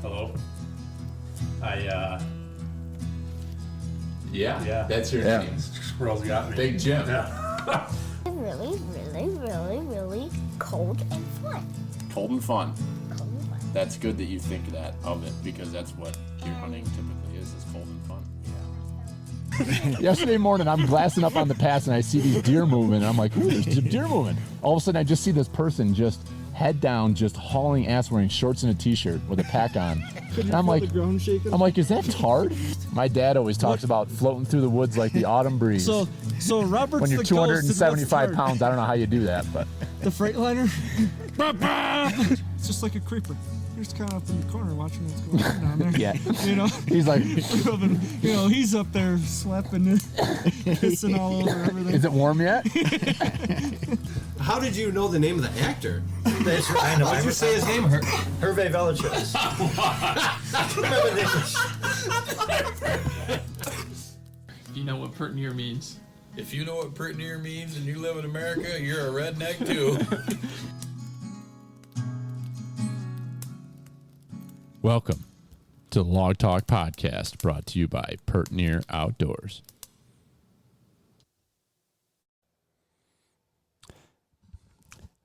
Hello. Yeah, that's your name. Squirrels got me. Big Jim. Yeah. Really cold and fun. Cold and fun. Cold and fun. That's good that you think that of it, because that's what deer hunting typically is cold and fun. Yesterday morning, I'm glassing up on the pass, and I see these deer moving, and I'm like, ooh, there's some deer moving. All of a sudden, I just see this person just head down, just hauling ass, wearing shorts and a t-shirt with a pack on. And I'm like, is that Tard? My dad always talks about floating through the woods like the autumn breeze. So Robert's when you're the 275 pounds, I don't know how you do that, but the Freightliner. It's just like a creeper. You're just kind of up in the corner watching what's going on down there. Yeah. You know. He's like, he's up there slapping it, pissing all over everything. Is it warm yet? How did you know the name of the actor? That's right. I know. How did you say his name? Hervé Villechaize. You know what pert near means. If you know what pert near means and you live in America, you're a redneck too. Welcome to the Log Talk Podcast, brought to you by Pert Near Outdoors.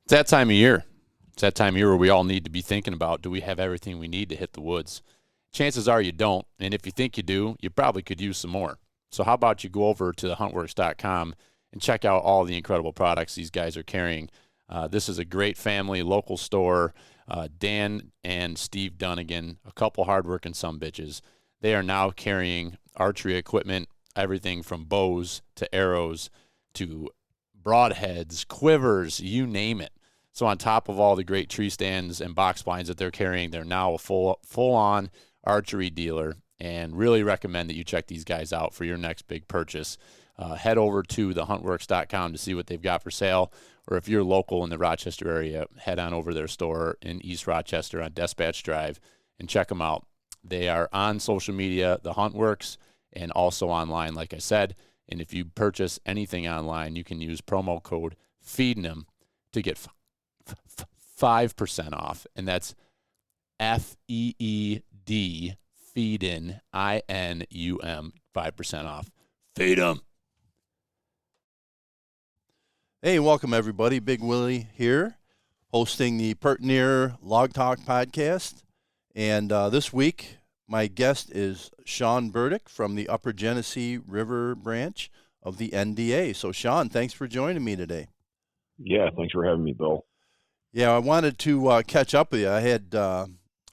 It's that time of year. It's that time of year where we all need to be thinking about, do we have everything we need to hit the woods? Chances are you don't, and if you think you do, you probably could use some more. So how about you go over to thehuntworks.com and check out all the incredible products these guys are carrying. This is a great family, local store. Dan and Steve Dunnigan, a couple hardworking sumbitches. They are now carrying archery equipment, everything from bows to arrows to broadheads, quivers, you name it. So on top of all the great tree stands and box blinds that they're carrying, they're now a full-on archery dealer, and really recommend that you check these guys out for your next big purchase. Head over to thehuntworks.com to see what they've got for sale, or if you're local in the Rochester area, head on over to their store in East Rochester on Dispatch Drive and check them out. They are on social media, The Huntworks, and also online, like I said. And if you purchase anything online, you can use promo code FEEDIN'Em to get 5% off, and that's FEED, FEEDIN, INUM, 5% off. Feed 'em. Hey, welcome everybody. Big Willie here, hosting the Pert Near Log Talk podcast. And this week, my guest is Sean Burdick from the Upper Genesee River branch of the NDA. So, Sean, thanks for joining me today. Yeah, thanks for having me, Bill. Yeah, I wanted to catch up with you. I had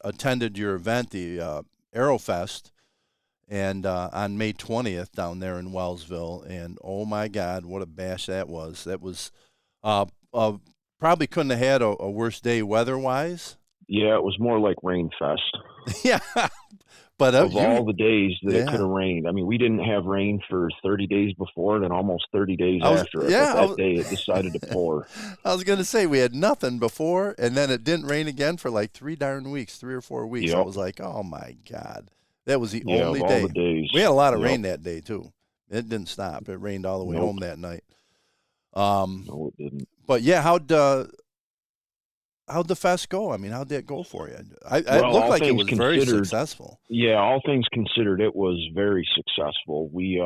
attended your event, the Arrow Fest, and on May 20th down there in Wellsville, and oh my God, what a bash that was. That was probably couldn't have had a worse day weather-wise. Yeah, it was more like Rain Fest. Yeah. But of all the days that it could have rained. I mean, we didn't have rain for 30 days before and then almost 30 days after. Yeah, but that day it decided to pour. I was going to say we had nothing before, and then it didn't rain again for like 3 or 4 weeks. Yep. I was like, oh my God. That was the only day. All the days. We had a lot of rain that day too. It didn't stop. It rained all the way home that night. No, it didn't. But yeah, how'd the fest go? I mean, how'd that go for you? It looked like it was very successful. Yeah, all things considered, it was very successful. We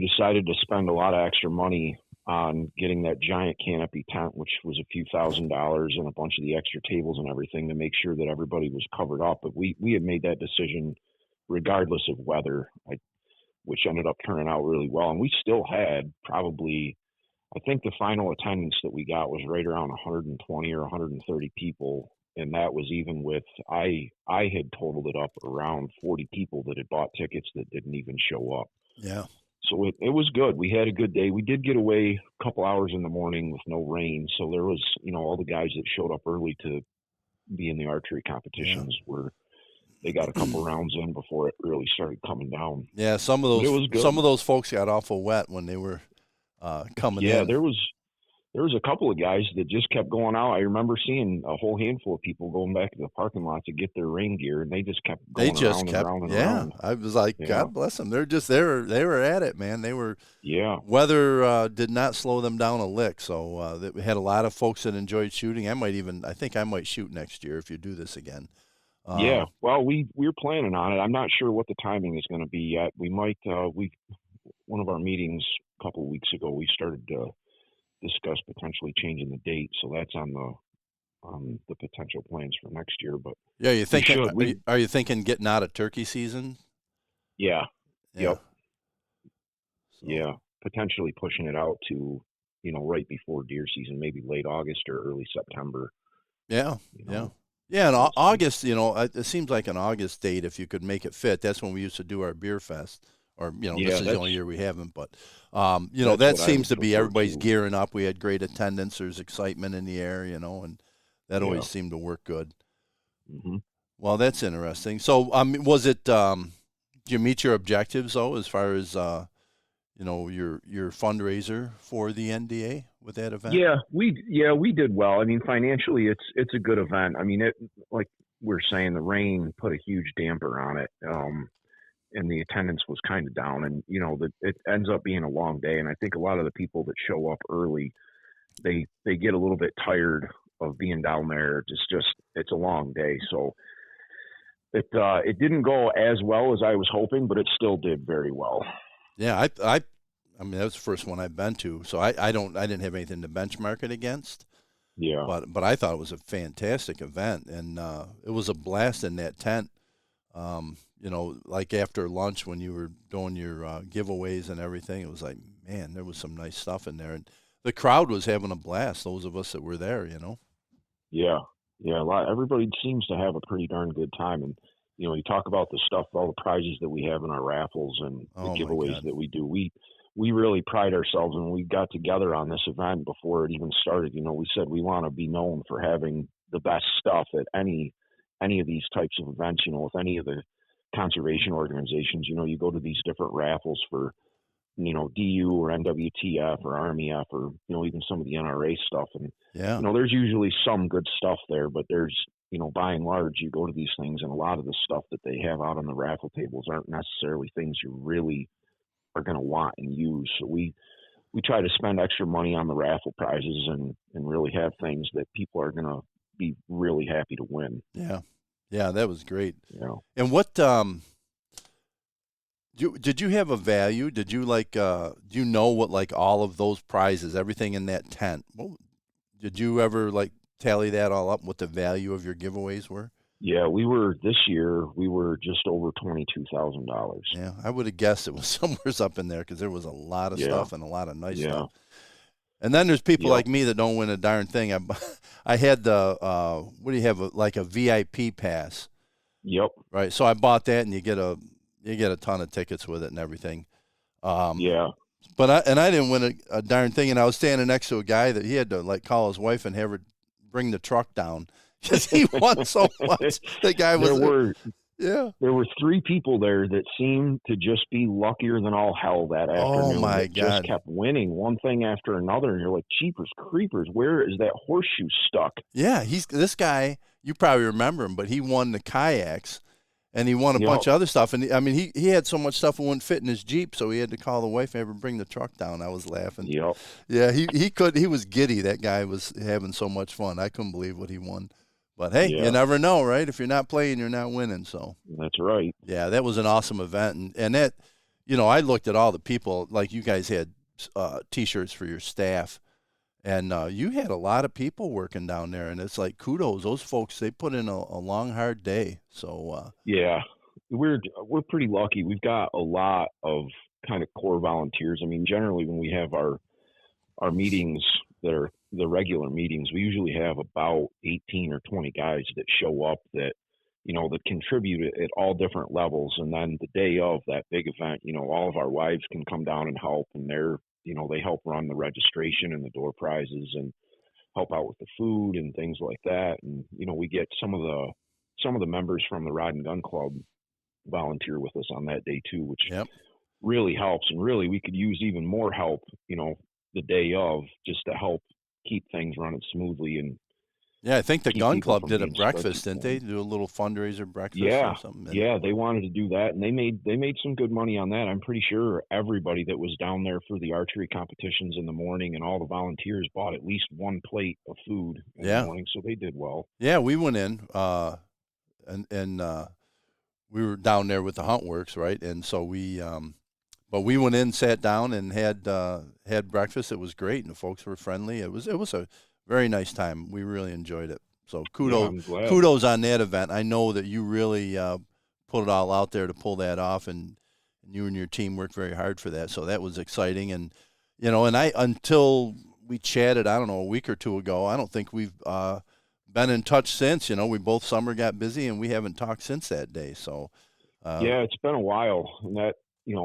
decided to spend a lot of extra money on getting that giant canopy tent, which was a few $1,000s, and a bunch of the extra tables and everything to make sure that everybody was covered up. But we had made that decision regardless of weather, which ended up turning out really well. And we still had probably, I think the final attendance that we got was right around 120 or 130 people. And that was even with, I had totaled it up around 40 people that had bought tickets that didn't even show up. Yeah. So it was good. We had a good day. We did get away a couple hours in the morning with no rain. So there was, all the guys that showed up early to be in the archery competitions they got a couple rounds in before it really started coming down. Yeah. Some of those folks got awful wet when they were coming in. Yeah, there was a couple of guys that just kept going out. I remember seeing a whole handful of people going back to the parking lot to get their rain gear, and they just kept going around. I was like, God bless them. They're just they were at it, man. They were. Yeah. Weather did not slow them down a lick. So we had a lot of folks that enjoyed shooting. I think I might shoot next year if you do this again. Yeah, well, we're planning on it. I'm not sure what the timing is going to be yet. We might. One of our meetings a couple of weeks ago, we started to discuss potentially changing the date. So that's on the potential plans for next year. But Yeah, you thinking? should. Are you thinking getting out of turkey season? Yeah. Yeah. Yep. So, Yeah. Potentially pushing it out to, right before deer season, maybe late August or early September. Yeah. You Yeah. know. Yeah, in August, it seems like an August date if you could make it fit. That's when we used to do our beer fest, or this is the only year we haven't. But that seems to be everybody's gearing up. We had great attendance. There's excitement in the air, and that always seemed to work good. Mm-hmm. Well, that's interesting. So, was it? Did you meet your objectives though, as far as your fundraiser for the NDA with that event? Yeah, we did well. I mean, financially, it's a good event. I mean, like we're saying, the rain put a huge damper on it, and the attendance was kind of down. And it ends up being a long day. And I think a lot of the people that show up early, they get a little bit tired of being down there. It's a long day, so it didn't go as well as I was hoping, but it still did very well. Yeah, I mean, that was the first one I've been to, so I didn't have anything to benchmark it against. Yeah. But I thought it was a fantastic event, and it was a blast in that tent. Like after lunch when you were doing your giveaways and everything, it was like, man, there was some nice stuff in there, and the crowd was having a blast. Those of us that were there, Yeah. Everybody seems to have a pretty darn good time, and you talk about the stuff, all the prizes that we have in our raffles and the giveaways that we do. We really pride ourselves, and we got together on this event before it even started. We said we want to be known for having the best stuff at any of these types of events. With any of the conservation organizations, you go to these different raffles for, DU or NWTF or RMEF or, even some of the NRA stuff. And, there's usually some good stuff there, but there's, by and large, you go to these things and a lot of the stuff that they have out on the raffle tables aren't necessarily things you really are going to want and use. So we try to spend extra money on the raffle prizes and really have things that people are going to be really happy to win. Yeah, that was great. Yeah. And what did you have a value? Did you do you know what all of those prizes, everything in that tent? Did you ever tally that all up? What the value of your giveaways were? Yeah, this year we were just over $22,000. Yeah, I would have guessed it was somewhere up in there because there was a lot of stuff and a lot of nice stuff. And then there's people like me that don't win a darn thing. I had the what do you have, a VIP pass? Yep. Right. So I bought that, and you get a ton of tickets with it and everything. But I didn't win a darn thing, and I was standing next to a guy that he had to call his wife and have her bring the truck down because he won so much. The guy was There were three people there that seemed to just be luckier than all hell that afternoon. Oh my God! Just kept winning one thing after another, and you're like, "Jeepers creepers, where is that horseshoe stuck?" Yeah, this guy. You probably remember him, but he won the kayaks, and he won a bunch of other stuff. And I mean, he had so much stuff it wouldn't fit in his Jeep, so he had to call the wife and have her bring the truck down. I was laughing. Yep. Yeah, he was giddy. That guy was having so much fun. I couldn't believe what he won. But hey, you never know, right? If you're not playing, you're not winning. So that's right. Yeah, that was an awesome event, and that, I looked at all the people. Like you guys had T-shirts for your staff, and you had a lot of people working down there, and it's like kudos. Those folks, they put in a long, hard day. So we're pretty lucky. We've got a lot of kind of core volunteers. I mean, generally when we have our meetings that are the regular meetings, we usually have about 18 or 20 guys that show up that, that contribute at all different levels. And then the day of that big event, all of our wives can come down and help, and they help run the registration and the door prizes and help out with the food and things like that. And, we get some of the members from the Rod and Gun Club volunteer with us on that day too, which really helps. And really we could use even more help, the day of, just to help keep things running smoothly. And I think the Gun Club did a breakfast, didn't they? Do a little fundraiser breakfast or something. Yeah, they wanted to do that, and they made some good money on that. I'm pretty sure everybody that was down there for the archery competitions in the morning and all the volunteers bought at least one plate of food in the morning, so they did well. Yeah, we went in and we were down there with the Hunt Works, right? And so but we went in, sat down, and had breakfast. It was great, and the folks were friendly. It was a very nice time. We really enjoyed it. So kudos on that event. I know that you really put it all out there to pull that off, and you and your team worked very hard for that. So that was exciting. And and until we chatted, I don't know, a week or two ago, I don't think we've been in touch since. We both summer got busy, and we haven't talked since that day. So yeah, it's been a while, and that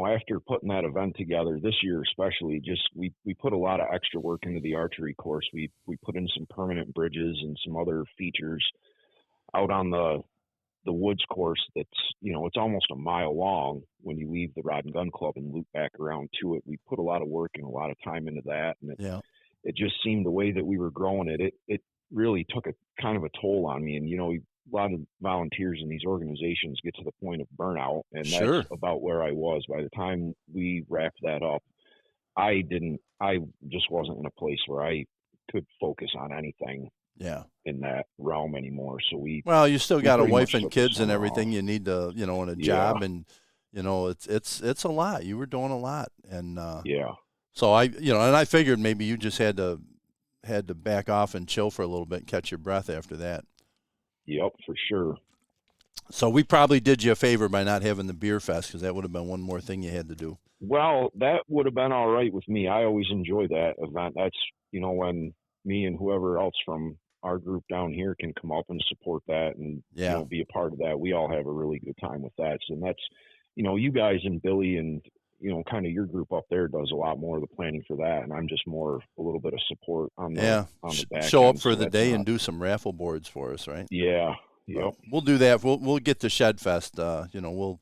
after putting that event together this year, especially, just we put a lot of extra work into the archery course. We put in some permanent bridges and some other features out on the woods course. That's it's almost a mile long when you leave the Rod and Gun Club and loop back around to it. We put a lot of work and a lot of time into that, and it just seemed the way that we were growing it really took a kind of a toll on me. And a lot of volunteers in these organizations get to the point of burnout, and that's about where I was by the time we wrapped that up. I just wasn't in a place where I could focus on anything in that realm anymore. So you still got a wife and kids and everything you need to, and a job, and it's a lot. You were doing a lot, and so and I figured maybe you just had to back off and chill for a little bit and catch your breath after that. Yep, for sure. So we probably did you a favor by not having the beer fest, because that would have been one more thing you had to do. Well, that would have been all right with me. I always enjoy that event. That's, when me and whoever else from our group down here can come up and support that and be a part of that. We all have a really good time with that. So that's, you guys and Billy and, kind of your group up there does a lot more of the planning for that. And I'm just more a little bit of support on the back show end, up for the day and do some raffle boards for us, right? Yeah. Yep. We'll do that. We'll get to Shed Fest. We'll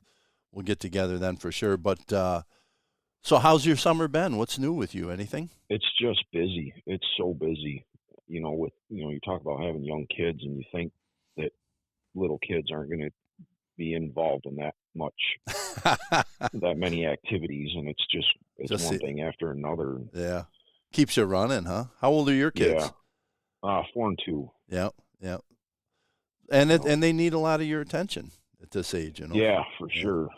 get together then for sure. But so how's your summer been? What's new with you? Anything? It's just busy. It's so busy. You talk about having young kids, and you think that little kids aren't going to be involved in that much, that many activities, and it's one thing after another. Yeah, keeps you running, huh? How old are your kids? 4 and 2. Yeah. And they need a lot of your attention at this age, Yeah, for sure.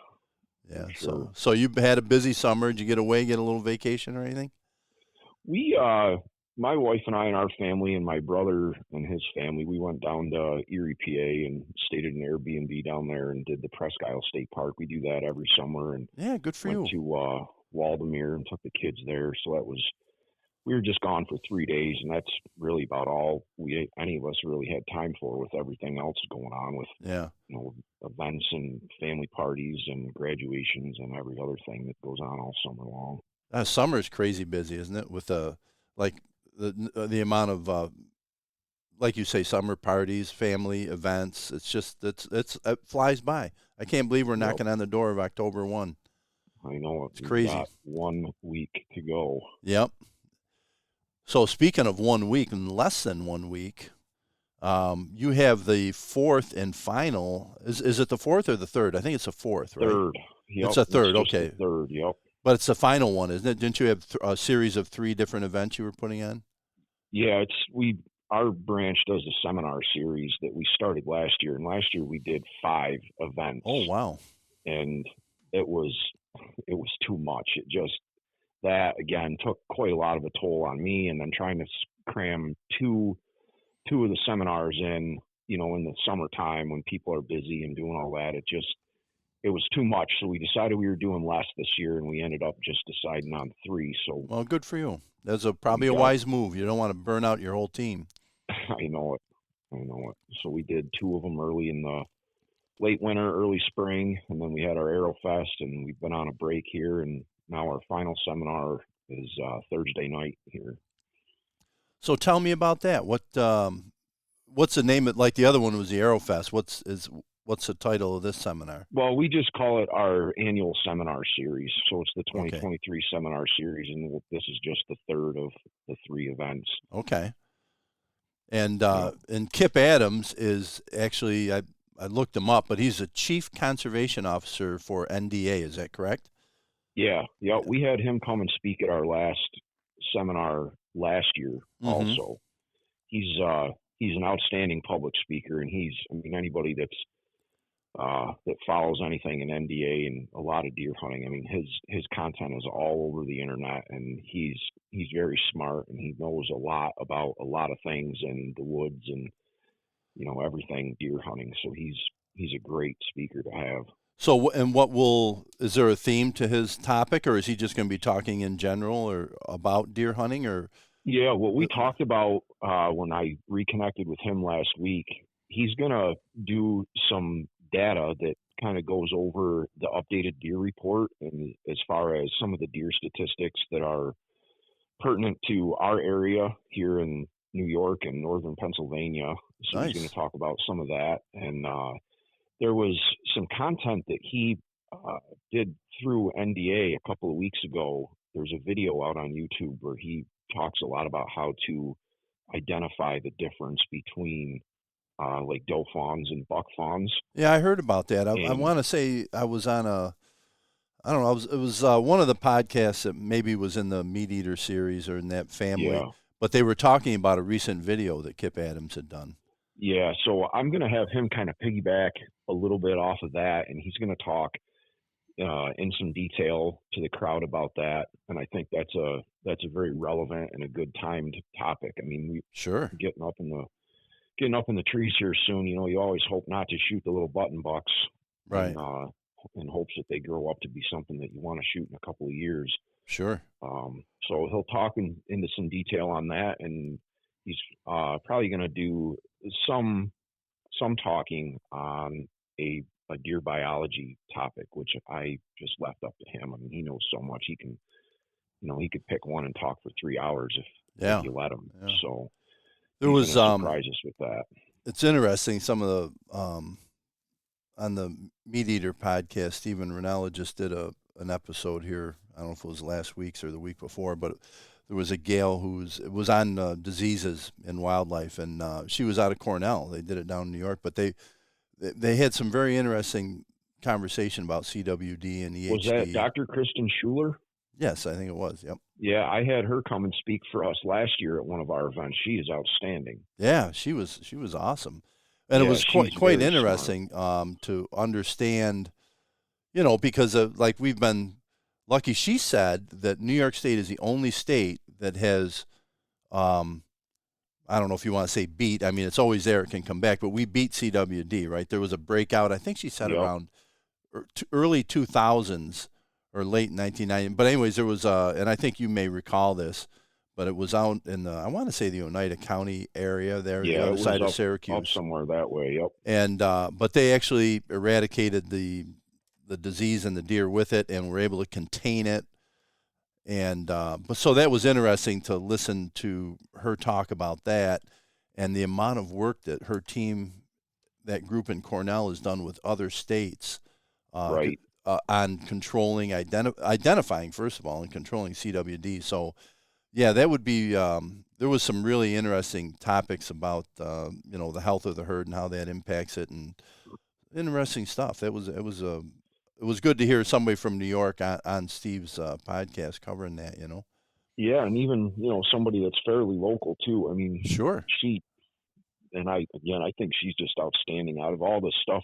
Yeah. For sure. So you had a busy summer. Did you get away, get a little vacation or anything? We, my wife and I and our family and my brother and his family, we went down to Erie, PA, and stayed at an Airbnb down there and did the Presque Isle State Park. We do that every summer, and good for you. Went to Waldameer and took the kids there. So we were just gone for 3 days, and that's really about all any of us really had time for, with everything else going on with events and family parties and graduations and every other thing that goes on all summer long. Summer's crazy busy, isn't it? With the amount of like you say, summer parties, family events. It's just it flies by. I can't believe we're knocking on the door of October 1. I know it's crazy. Got 1 week to go. Yep. So speaking of 1 week, and less than 1 week, you have the 4th and final. Is it the 4th or the 3rd? I think it's the 4th, right? 3rd. Yep. It's a 3rd. Okay. 3rd. Yep. But it's the final one, isn't it? Didn't you have a series of 3 different events you were putting on? Yeah, our branch does a seminar series that we started last year, and last year we did 5 events. Oh wow! And it was too much. That again took quite a lot of a toll on me, and then trying to cram two of the seminars in the summertime when people are busy and doing all that, it was too much. So we decided we were doing less this year, and we ended up just deciding on 3. So well, good for you. That's probably a wise move. You don't want to burn out your whole team. I know it. So we did 2 of them early in the late winter, early spring, and then we had our Aero Fest, and we've been on a break here, and now our final seminar is Thursday night here. So tell me about that. What's the name of, like the other one was the Aero Fest? What's the title of this seminar? Well, we just call it our annual seminar series. So it's the 2023 seminar series, and this is just the 3rd of the 3 events. Okay. And Kip Adams is actually, I looked him up, but he's a Chief Conservation Officer for NDA. Is that correct? Yeah. We had him come and speak at our last seminar last year also. He's an outstanding public speaker, and anybody that's that follows anything in NDA and a lot of deer hunting. I mean, his content is all over the internet, and he's very smart, and he knows a lot about a lot of things in the woods and everything deer hunting. So he's a great speaker to have. So, and is there a theme to his topic, or is he just going to be talking in general or about deer hunting, or? Yeah, what we talked about when I reconnected with him last week, he's going to do some data that kind of goes over the updated deer report, and as far as some of the deer statistics that are pertinent to our area here in New York and northern Pennsylvania. So Nice. He's going to talk about some of that. And there was some content that he did through NDA a couple of weeks ago. There's a video out on YouTube where he talks a lot about how to identify the difference between like doe fawns and buck fawns. Yeah, I heard about that. I want to say I was on it was one of the podcasts that maybe was in the Meat Eater series or in that family. Yeah. But they were talking about a recent video that Kip Adams had done. Yeah, so I'm going to have him kind of piggyback a little bit off of that, and he's going to talk in some detail to the crowd about that. And I think that's a very relevant and a good timed topic. I mean, Sure. Getting up in the trees here soon. You always hope not to shoot the little button bucks, Right? In hopes that they grow up to be something that you want to shoot in a couple of years. Sure. So he'll talk into some detail on that, and he's probably going to do some talking on a deer biology topic, which I just left up to him. I mean, he knows so much. He can, he could pick one and talk for 3 hours if you let him. Yeah. So there was surprise us with that. It's interesting. Some of the on the Meat Eater podcast, Stephen Ranella just did an episode here. I don't know if it was last week's or the week before, but there was a gal it was on diseases in wildlife, and she was out of Cornell. They did it down in New York, but they had some very interesting conversation about CWD and EHD. Was that Dr. Kristen Schuler? Yes, I think it was. Yep. Yeah, I had her come and speak for us last year at one of our events. She is outstanding. Yeah, she was awesome. And it was quite interesting to understand, because like we've been lucky. She said that New York State is the only state that has, I don't know if you want to say beat. I mean, it's always there. It can come back. But we beat CWD, right? There was a breakout. I think she said around early 2000s or late 1990. But anyways, there was, and I think you may recall this, but it was out in I want to say the Oneida County area there, the other side of Syracuse. Up somewhere that way, yep. And but they actually eradicated the disease in the deer with it, and were able to contain it. And but so that was interesting to listen to her talk about that, and the amount of work that her team, that group in Cornell, has done with other states, right, on controlling, identifying first of all, and controlling CWD. So. Yeah, that would be. There was some really interesting topics about the health of the herd and how that impacts it, and interesting stuff. It was good to hear somebody from New York on Steve's podcast covering that. Yeah, and even somebody that's fairly local too. I mean, sure. I think she's just outstanding. Out of all the stuff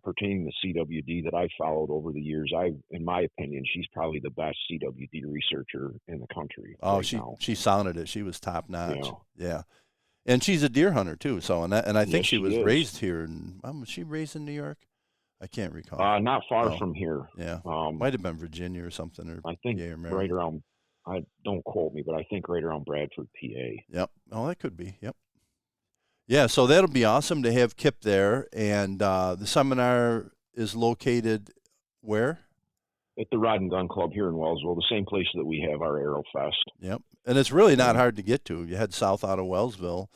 pertaining to CWD that I followed over the years, in my opinion, she's probably the best CWD researcher in the country. Oh, she sounded it. She was top notch. Yeah, and she's a deer hunter too. So and I think she was raised here. Was she raised in New York? I can't recall. Not far from here. Yeah, might have been Virginia or something. Or I think right around. Don't quote me, but I think right around Bradford, PA. Yep. Oh, that could be. Yep. Yeah, so that'll be awesome to have Kip there. And the seminar is located where? At the Rod and Gun Club here in Wellsville, the same place that we have our Arrow Fest. Yep. And it's really not hard to get to. You head south out of Wellsville,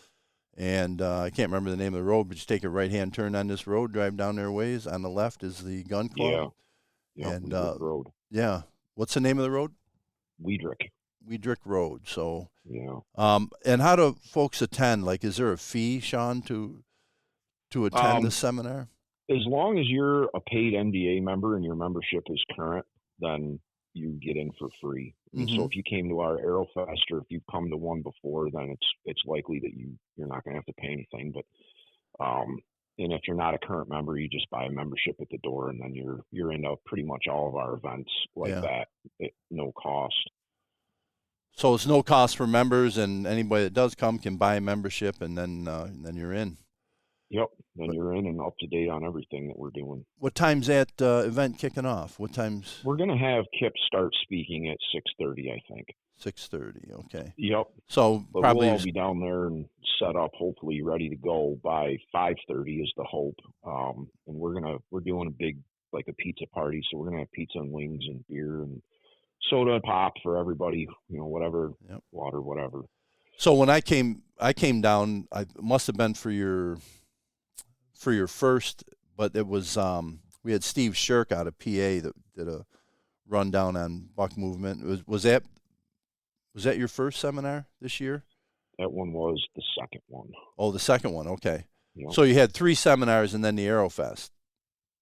and I can't remember the name of the road, but you take a right-hand turn on this road, drive down there a ways. On the left is the gun club. Yeah. And road. Yeah. What's the name of the road? Weidrick Road. So yeah. And how do folks attend? Like, is there a fee, Sean, to attend the seminar? As long as you're a paid NDA member and your membership is current, then you get in for free. And so if you came to our Arrow Fest, or if you've come to one before, then it's likely that you're not going to have to pay anything. But And if you're not a current member, you just buy a membership at the door, and then you're into pretty much all of our events like that at no cost. So it's no cost for members, and anybody that does come can buy a membership, and then you're in. Yep. Then you're in and up to date on everything that we're doing. What time's that event kicking off? What time's? We're going to have Kip start speaking at 6:30, I think. 6:30. Okay. Yep. So But probably we'll all be down there and set up, hopefully ready to go by 5:30 is the hope. And we're doing a big, like a pizza party. So we're going to have pizza and wings and beer and soda and pop for everybody, whatever, water, whatever. So when I came down, I must have been for your first, but it was we had Steve Shirk out of PA that did a rundown on buck movement. Was that your first seminar this year? That one was the second one. Oh, the second one. Okay. Yep. So you had 3 seminars and then the Aerofest.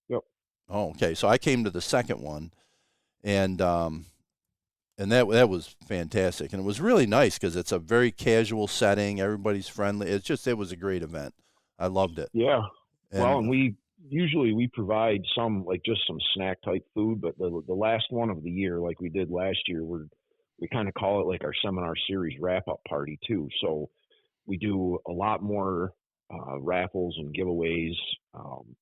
Yep. Oh, okay. So I came to the second one, and that was fantastic, and it was really nice because it's a very casual setting. Everybody's friendly. It was a great event. I loved it. Yeah. And, well, and we provide some, like, just some snack type food, but the last one of the year, like we did last year, we kind of call it like our seminar series wrap up party too. So we do a lot more raffles and giveaways.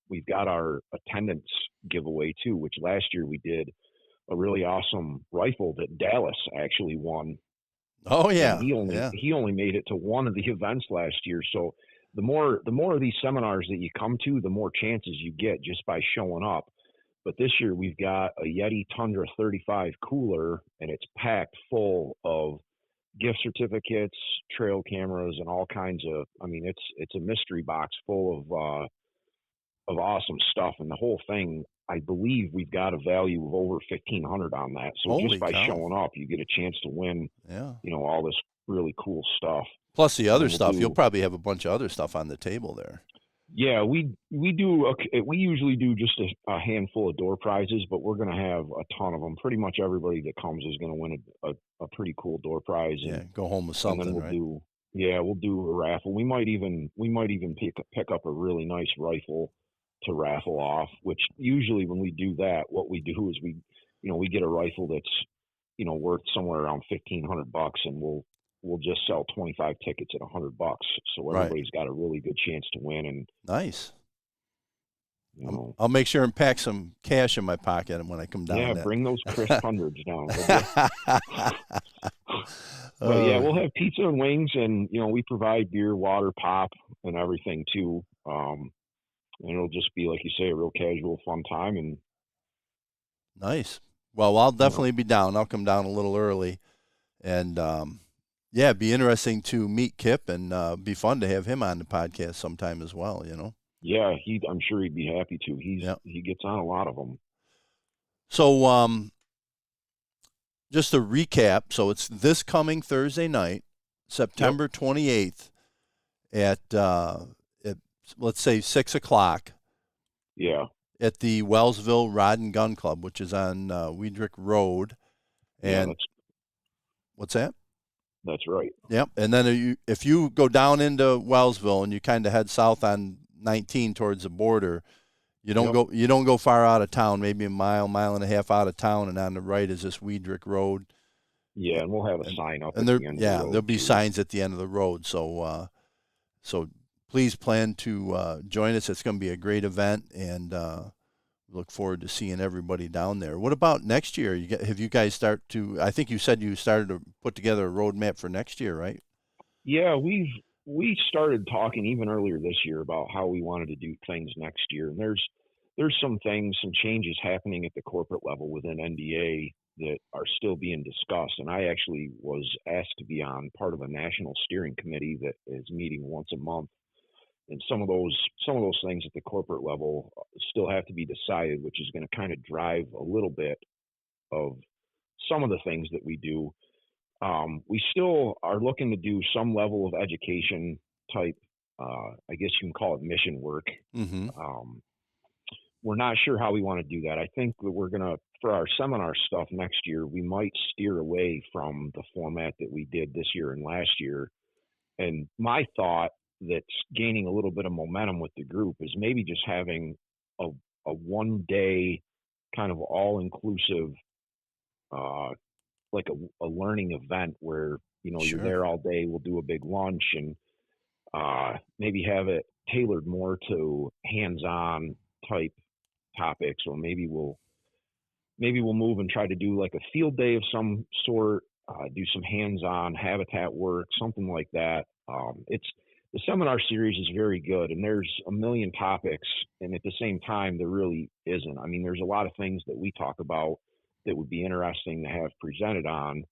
We've got our attendance giveaway too, which last year we did a really awesome rifle that Dallas actually won. Oh yeah. And he only made it to one of the events last year. So the more of these seminars that you come to, the more chances you get just by showing up. But this year we've got a Yeti Tundra 35 cooler, and it's packed full of gift certificates, trail cameras, and all kinds of. I mean, it's a mystery box full of awesome stuff, and the whole thing, I believe we've got a value of over $1,500 on that. So Holy just by cow. showing up, you get a chance to win. Yeah. All this really cool stuff. Plus the other We'll stuff, do- you'll probably have a bunch of other stuff on the table there. Yeah, we usually do just a handful of door prizes, but we're going to have a ton of them. Pretty much everybody that comes is going to win a pretty cool door prize. Yeah, And, go home with and something, then we'll right? do a raffle. We might even pick up a really nice rifle to raffle off, which usually when we do that, what we do is we get a rifle that's, worth somewhere around $1,500, and we'll just sell 25 tickets at $100. So everybody's got a really good chance to win. And Nice. I'll make sure and pack some cash in my pocket when I come down. yeah, there. bring those crisp hundreds down. But yeah, we'll have pizza and wings, and we provide beer, water, pop, and everything too. And it'll just be, like you say, a real casual, fun time. And Nice. Well, I'll definitely be down. I'll come down a little early, and yeah, it'd be interesting to meet Kip, and be fun to have him on the podcast sometime as well. yeah, I'm sure he'd be happy to. He gets on a lot of them. So, just to recap, so it's this coming Thursday night, September 28th, at let's say 6:00. Yeah. At the Wellsville Rod and Gun Club, which is on Weidrick Road. And what's that? That's right. Yep. And then if you go down into Wellsville and you kind of head south on 19 towards the border, you don't go far out of town, maybe a mile and a half out of town, and on the right is this Weidrick Road. Yeah, and we'll have a sign up. And at the end of the road there'll be too. signs at the end of the road. So please plan to join us. It's going to be a great event, and look forward to seeing everybody down there. What about next year? Have you guys I think you said you started to put together a roadmap for next year, right? Yeah, we started talking even earlier this year about how we wanted to do things next year. And there's some changes happening at the corporate level within NDA that are still being discussed. And I actually was asked to be on part of a national steering committee that is meeting once a month. And some of those things at the corporate level still have to be decided, which is going to kind of drive a little bit of some of the things that we do. We still are looking to do some level of education type, I guess you can call it mission work. Mm-hmm. We're not sure how we want to do that. I think that we're going to, for our seminar stuff next year, we might steer away from the format that we did this year and last year. And my thought that's gaining a little bit of momentum with the group is maybe just having a 1 day kind of all inclusive, like a learning event where, you're Sure. there all day. We'll do a big lunch and maybe have it tailored more to hands-on type topics, or maybe we'll move and try to do like a field day of some sort, do some hands-on habitat work, something like that. The seminar series is very good, and there's a million topics, and at the same time, there really isn't. I mean, there's a lot of things that we talk about that would be interesting to have presented on,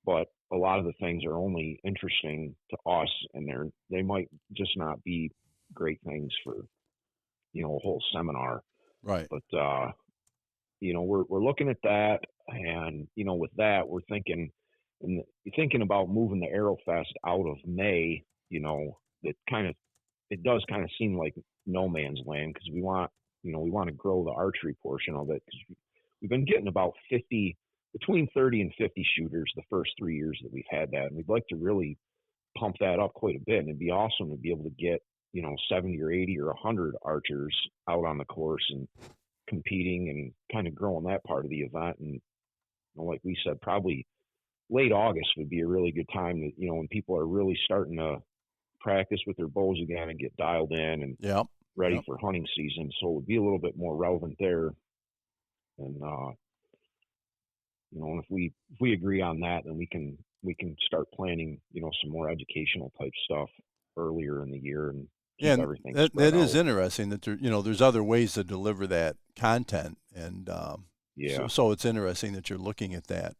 but a lot of the things are only interesting to us, and they might just not be great things for, a whole seminar. Right. But we're looking at that, and with that, we're thinking about moving the AeroFest out of May. It does kind of seem like no man's land, because we want to grow the archery portion of it, because we've been getting about between 30 and 50 shooters the first 3 years that we've had that, and we'd like to really pump that up quite a bit. And it'd be awesome to be able to get 70 or 80 or 100 archers out on the course and competing and kind of growing that part of the event. And like we said, probably late August would be a really good time to, when people are really starting to practice with their bows again and get dialed in and ready for hunting season. So it would be a little bit more relevant there. And and if we agree on that, then we can start planning some more educational type stuff earlier in the year, and keep everything that is out. interesting that there's other ways to deliver that content, and so it's interesting that you're looking at that,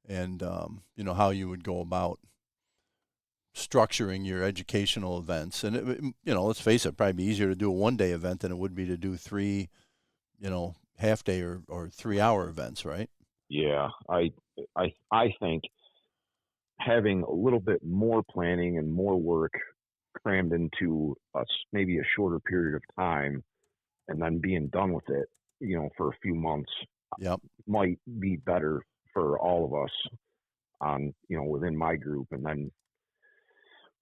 and how you would go about structuring your educational events. And let's face it, it'd probably be easier to do a 1 day event than it would be to do 3 half day or 3 hour events, right? Yeah, I think having a little bit more planning and more work crammed into maybe a shorter period of time, and then being done with it, for a few months, might be better for all of us on, within my group. And then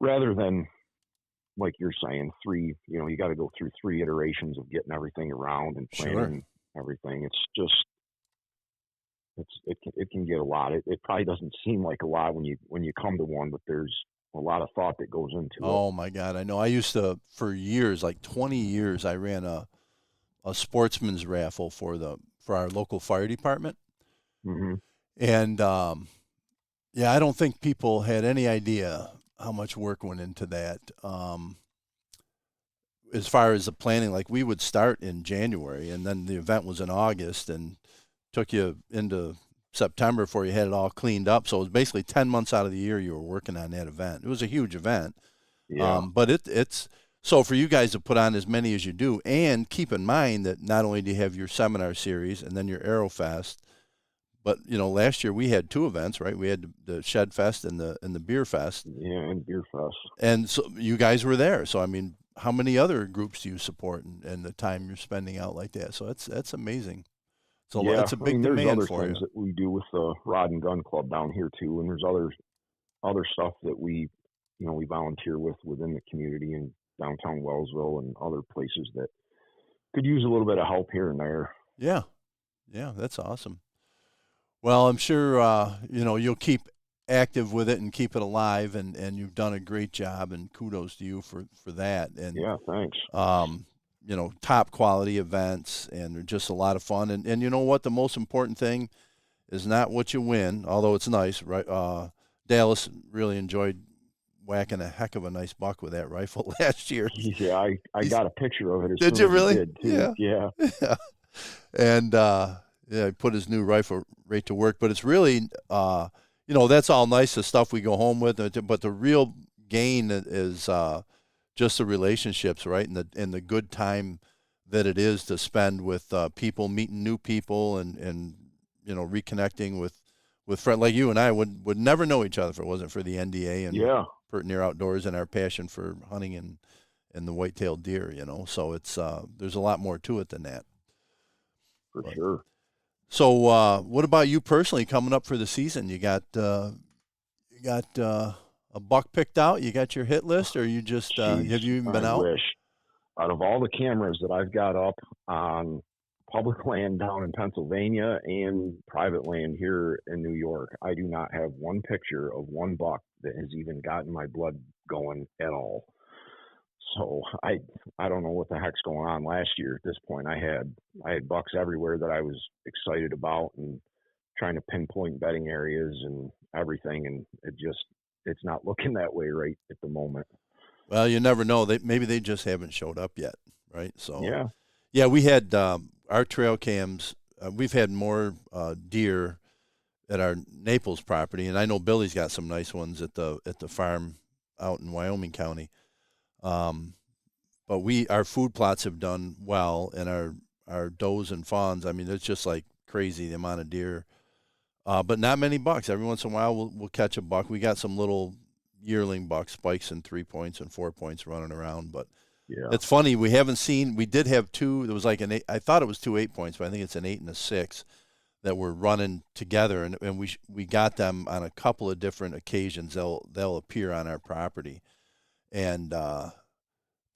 rather than, like you're saying, you got to go through 3 iterations of getting everything around and planning everything. It's just, it can get a lot. It probably doesn't seem like a lot when you come to one, but there's a lot of thought that goes into it. Oh my God, I know. I used to, for years, like 20 years, I ran a sportsman's raffle for our local fire department. Mm-hmm. And I don't think people had any idea how much work went into that. As far as the planning, like we would start in January, and then the event was in August, and took you into September before you had it all cleaned up. So it was basically 10 months out of the year you were working on that event. It was a huge event. Yeah. But it's so for you guys to put on as many as you do, and keep in mind that not only do you have your seminar series and then your AeroFest, but last year we had 2 events, right? We had the Shed Fest and the Beer Fest. Yeah, and Beer Fest. And so you guys were there. So I mean, how many other groups do you support and the time you're spending out like that? So that's amazing. So it's a big demand for you. There's other things that we do with the Rod and Gun Club down here too, and there's other stuff that we volunteer within the community in downtown Wellsville and other places that could use a little bit of help here and there. Yeah, that's awesome. Well, I'm sure you'll keep active with it and keep it alive, and you've done a great job, and kudos to you for that. And yeah, thanks. Top quality events, and they're just a lot of fun. And you know what? The most important thing is not what you win, although it's nice, right? Dallas really enjoyed whacking a heck of a nice buck with that rifle last year. Yeah, I got a picture of it. Did you really? Did too. Yeah. And he put his new rifle right to work. But it's really, that's all nice, the stuff we go home with. But the real gain is just the relationships, right? And the good time that it is to spend with people, meeting new people, and reconnecting with friends like you and I would never know each other if it wasn't for the NDA and Pert Near Outdoors and our passion for hunting and the white-tailed deer. So it's there's a lot more to it than that. For sure. So what about you personally coming up for the season? You got a a buck picked out? You got your hit list, or you just Jeez, have you even been I out? wish. Out of all the cameras that I've got up on public land down in Pennsylvania and private land here in New York, I do not have one picture of one buck that has even gotten my blood going at all. So I don't know what the heck's going on. Last year at this point, I had bucks everywhere that I was excited about and trying to pinpoint bedding areas and everything, and it's not looking that way right at the moment. Well, you never know. Maybe they just haven't showed up yet, right? So Yeah, we had our trail cams. We've had more deer at our Naples property, and I know Billy's got some nice ones at the farm out in Wyoming County. But our food plots have done well, and our does and fawns. I mean, it's just like crazy the amount of deer, but not many bucks. Every once in a while, we'll catch a buck. We got some little yearling bucks, spikes and 3 points and 4 points running around. But yeah, it's funny, we haven't seen. We did have two. There was like I thought it was 2 8 points, but I think it's an 8 and a 6 that were running together, and we got them on a couple of different occasions. They'll appear on our property, and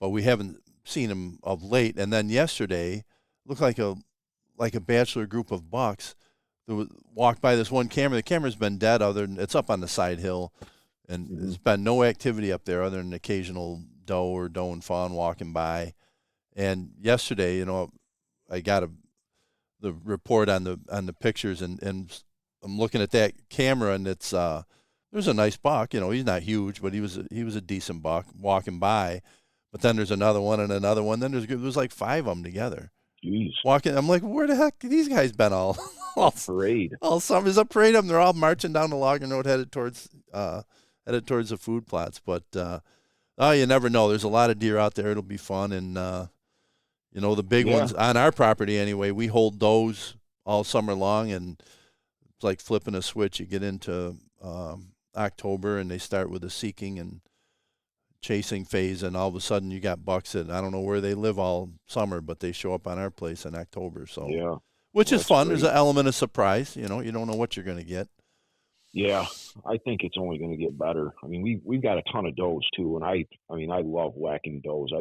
but we haven't seen them of late. And then yesterday, looked like a bachelor group of bucks that walked by this one camera. The camera's been dead, other than it's up on the side hill, and there's been no activity up there other than occasional doe and fawn walking by. And yesterday, I got the report on the pictures, and I'm looking at that camera, and it's there's a nice buck. He's not huge, but he was a decent buck walking by. But then there's another one and another one. Then there's like 5 of them together. Jeez. Walking, I'm like, where the heck these guys been all parade? All summer. There's a parade of them. They're all marching down the logging road headed towards the food plots. But you never know. There's a lot of deer out there. It'll be fun, and the big ones on our property anyway. We hold those all summer long, and it's like flipping a switch. You get into October, and they start with the seeking and chasing phase, and all of a sudden you got bucks that I don't know where they live all summer, but they show up on our place in October. So which is fun. Great. There's an element of surprise. You don't know what you're going to get. Yeah, I think it's only going to get better. I mean, we've got a ton of does too, and I love whacking does.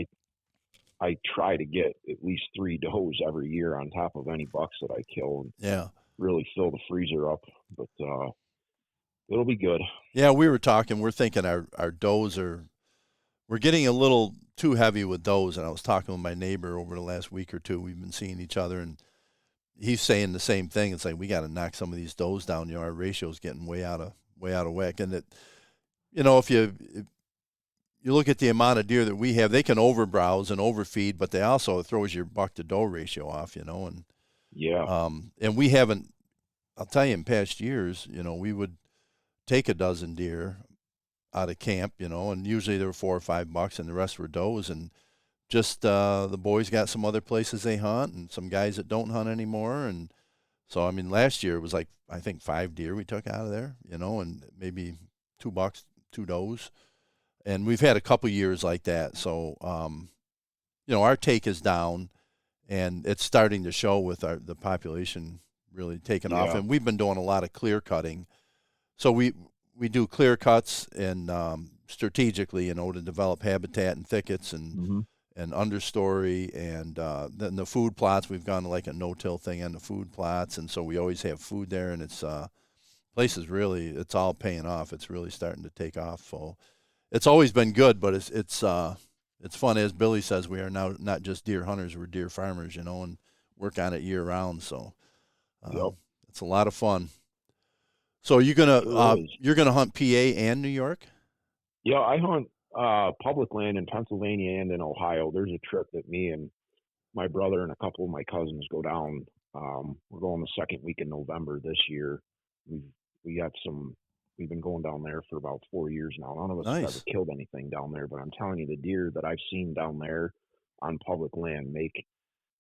I try to get at least 3 does every year on top of any bucks that I kill, and really fill the freezer up. But it'll be good. Yeah, we were talking. We're thinking our does we're getting a little too heavy with does, and I was talking with my neighbor over the last week or two. We've been seeing each other, and he's saying the same thing. It's like we got to knock some of these does down. Our ratio's getting way out of whack. And if you look at the amount of deer that we have, they can overbrowse and overfeed, but they also throws your buck to doe ratio off. And and we haven't. I'll tell you, in past years, we would take a dozen deer out of camp, and usually there were 4 or 5 bucks, and the rest were does, and just the boys got some other places they hunt, and some guys that don't hunt anymore, and so last year it was like I think 5 deer we took out of there, and maybe 2 bucks, 2 does, and we've had a couple years like that. So our take is down, and it's starting to show with the population really taking off, and we've been doing a lot of clear cutting, so we do clear cuts and strategically, to develop habitat and thickets and understory, and then the food plots. We've gone to like a no-till thing on the food plots, and so we always have food there. And it's it's all paying off. It's really starting to take off. So it's always been good, but it's fun. As Billy says, we are now not just deer hunters; we're deer farmers, and work on it year round. So it's a lot of fun. So you're gonna hunt PA and New York? Yeah, I hunt public land in Pennsylvania and in Ohio. There's a trip that me and my brother and a couple of my cousins go down. We're going the second week in November this year. We've been going down there for about 4 years now. None of us have ever killed anything down there, but I'm telling you, the deer that I've seen down there on public land make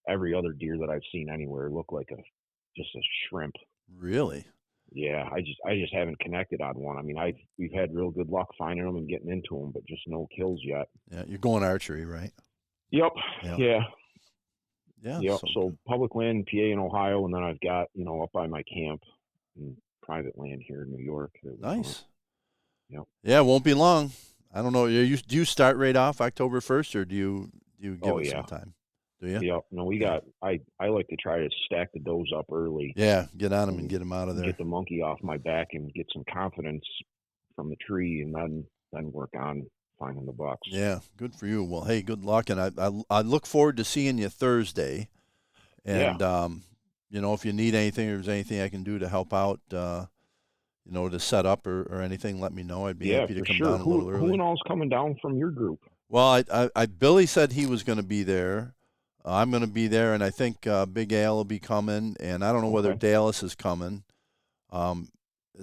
every other deer that I've seen anywhere look like just a shrimp. Really? Yeah, I just haven't connected on one. I mean, we've had real good luck finding them and getting into them, but just no kills yet. Yeah, you're going archery, right? Yep. Yeah. Yep. So public land, PA and Ohio, and then I've got up by my camp and private land here in New York. Nice. Yeah, it won't be long. I don't know. Do you start right off October 1st, or do you give Oh, it yeah. some time? Do you? Yep. No, we got. I like to try to stack the does up early. Yeah, get on them and get them out of there. Get the monkey off my back and get some confidence from the tree, and then work on finding the bucks. Yeah, good for you. Well, hey, good luck, and I look forward to seeing you Thursday. And you know, if you need anything, or there's anything I can do to help out, you know, to set up or anything, let me know. I'd be happy to come down a little early. Who and all's coming down from your group? Well, Billy said he was going to be there. I'm going to be there, and I think Big Al will be coming, and I don't know whether Dallas is coming.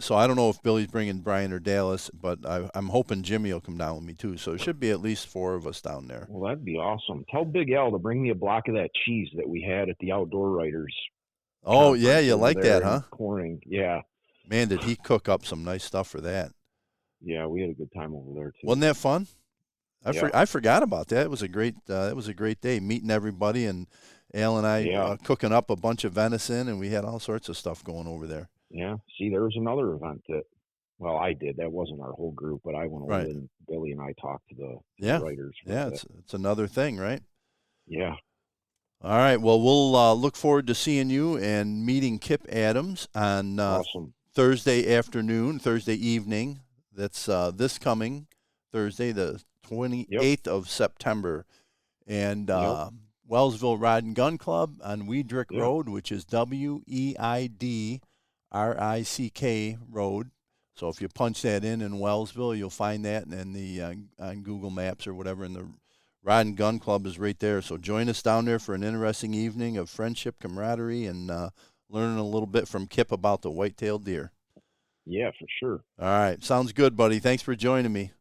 So I don't know if Billy's bringing Brian or Dallas, but I'm hoping Jimmy will come down with me too. So it should be at least 4 of us down there. Well, that'd be awesome. Tell Big Al to bring me a block of that cheese that we had at the Outdoor Writers. Oh, yeah, you like that, huh? Corning, yeah. Man, did he cook up some nice stuff for that. Yeah, we had a good time over there, too. Wasn't that fun? Yeah. I forgot about that. It was a great day, meeting everybody, and Al and I cooking up a bunch of venison, and we had all sorts of stuff going over there. Yeah. See, there was another event that, well, I did. That wasn't our whole group, but I went over and Billy and I talked to the writers. Yeah, it's another thing, right? Yeah. All right. Well, we'll look forward to seeing you and meeting Kip Adams on Thursday evening. That's this coming Thursday, the 28th of September. And Wellsville Rod and Gun Club on Weidrick Road, which is WEIDRICK Road. So if you punch that in Wellsville, you'll find that, and the on Google Maps or whatever, and the Rod and Gun Club is right there. So join us down there for an interesting evening of friendship, camaraderie, and learning a little bit from Kip about the white-tailed deer. Yeah, for sure. All right. Sounds good, buddy. Thanks for joining me.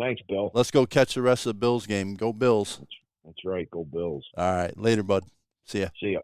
Thanks, Bill. Let's go catch the rest of the Bills game. Go Bills. That's right. Go Bills. All right. Later, bud. See ya. See ya.